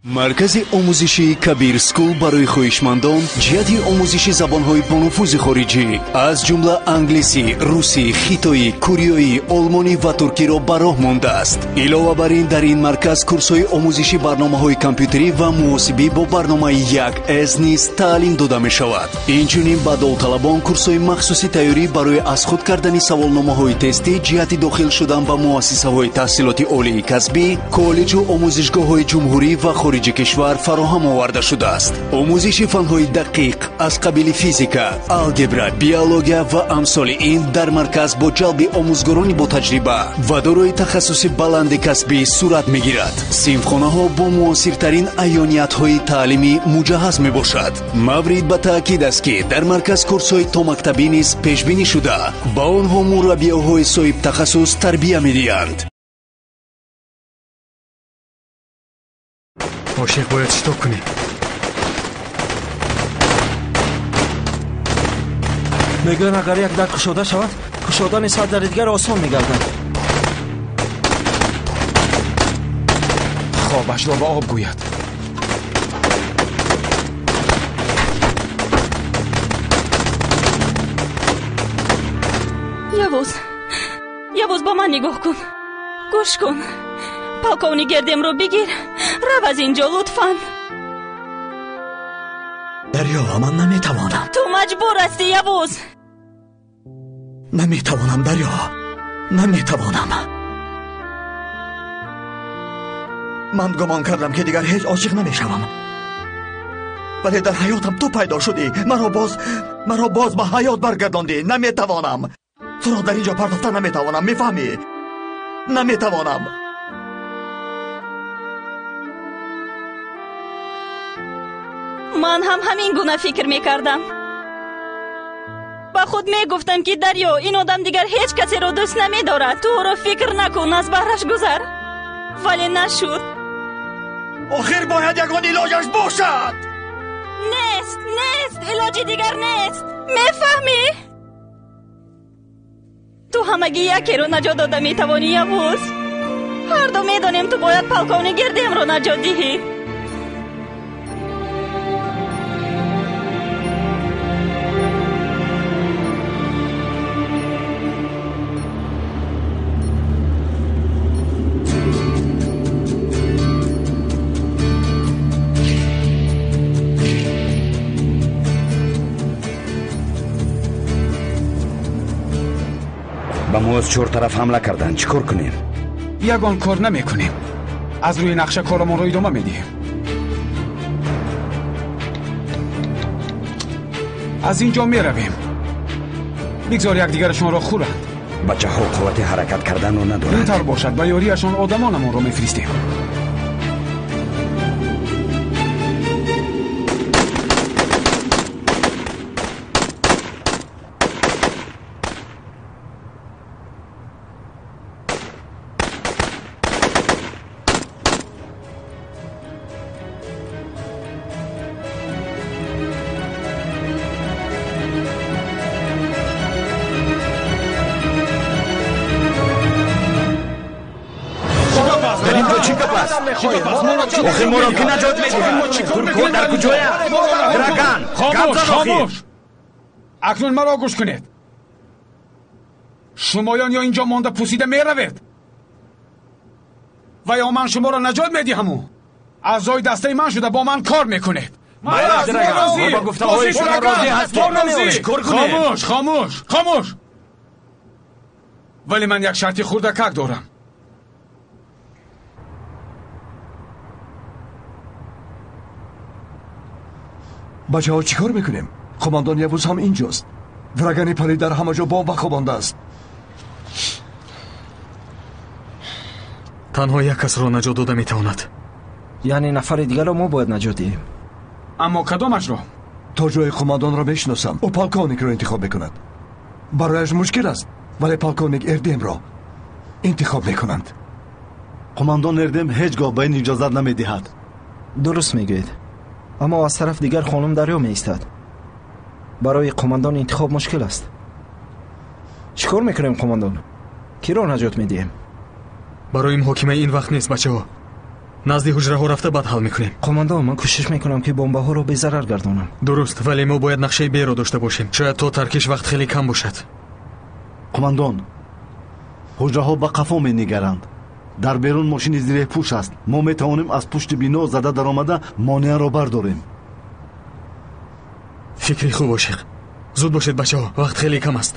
маркази омӯзиши кабир скул барои хоҳишмандон ҷиҳати омӯзиши забонҳои бонуфузи хориҷӣ аз ҷумла англисӣ, русӣ, хитоӣ, кӯриёӣ, олмонӣ ва туркиро ба роҳ мондааст. илова бар ин дар ин марказ курсҳои омӯзиши барномаҳои компютерӣ ва муҳосибӣ бо барномаи 1С низ таълим дода мешавад. инчунин ба довталабон курсҳои махсуси тайёрӣ барои аз худ кардани саволномаҳои тестӣ ҷиҳати дохил шудан ба муассисаҳои таҳсилоти олии касбӣ, коллеҷу омӯзишгоҳҳои ҷумҳурӣ ва хориҷи кишвар фароҳам оварда шудааст. омӯзиши фанҳои дақиқ аз қабили физика, алгебра, биология ва амсоли ин дар марказ бо ҷалби омӯзгорони бо таҷриба ва дорои тахассуси баланди касбӣ сурат мегирад. синфхонаҳо бо муосиртарин айёниятҳои таълимӣ муҷаҳҳаз мебошад. маврид ба таъкид аст ки дар марказ курсҳои томактабӣ низ пешбинӣ шуда ба онҳо мураббиёҳои соҳиб тахассус тарбия медиҳанд. عاشق باید چطور کنی؟ میگن اگر یک در کشاده شود کشادن 100 در دیگر آسان میگردد. خوابش را به آب گوید. یواز با من نگاه کن، گوش کن. پاکونی گردم رو بگیر، رو از اینجا لطفاً. دریا من نمیتوانم. تو مجبور هستی یواز. نمیتوانم دریا، نمیتوانم. من گمان کردم که دیگر هیچ عاشق نمیشوم، ولی در حیاتم تو پیدا شدی. مرا باز به حیات برگرداندی. نمیتوانم تو را در اینجا پرداختن نمیتوانم. میفهمی؟ نمیتوانم. من هم همین گونه فکر میکردم. با خود میگفتم که دریا این آدم دیگر هیچ کسی رو دوست نمیدارد. تو رو فکر نکن، از بهرش گذر. ولی نشد. آخر باید یگان علاجش باشد. نیست علاجی دیگر نیست. میفهمی؟ تو همگی یکی رو نجات داده میتوانی یواز. هر دو میدانیم تو باید پالکونی گردیم رو نجات دهی. با ما از 4 طرف حمله کردن. چیکار کنیم؟ یگان کار نمیکنیم. از روی نقشه کارمون رو ادامه میدیم. از اینجا میرویم. بگذار یکدیگرشون را خورند. بچه ها قوت حرکت کردن رو ندارند. بهتر باشد به یاریشان آدمانمون رو میفرستیم. آخه ما را که نجات میدیم. ترکو در کجای است؟ درگان خاموش. اکنون مرا گوش کنید. شمایان یا اینجا مانده پوسیده میروید و یا من شما را نجات میدهم. اعضای دسته من شده با من کار میکنید. ما با گفته های شما راضی هستیم. خاموش. ولی من یک شرطی خردکک دارم. بچه ها چی کار میکنیم؟ قماندان یوز هم اینجاست. ورگانی پلی در همه جا بمب خوابانده است. تنها یک کس را نجات داده میتواند. یعنی نفر دیگر را ما باید نجات دهیم. اما کدامش را؟ تا جای قماندان را بشناسم. او پالکونیک را انتخاب میکند. برایش مشکل است، ولی پالکونیک اردم را انتخاب میکنند. قماندان اردم هیچگاه به این اجازت نمیدهد. درست میگوید، اما از طرف دیگر خانم دریا می ایستد. برای قماندان انتخاب مشکل است. چیکار میکنیم قماندان؟ کی را نجات میدیم؟ برای حاکمه این وقت نیست بچه ها. назди ҳуҷраҳо рафта баъд ҳал мекунем. قماندان من کوشش میکنم که بمب ها رو به ضرر گردانم. дуруст, вале мо бояд нақшаи беро дошта бошем. шояд то таркиш вақт хеле кам бошад. قماندان ҳуҷраҳо ба қафо менигаранд. дар берун мошини зирехпӯш аст. мо метавонем аз пушти бино зада даромада монеаро бардорем. фикри хуб ошиқ. зуд бошед бачаҳо, вақт хеле кам аст.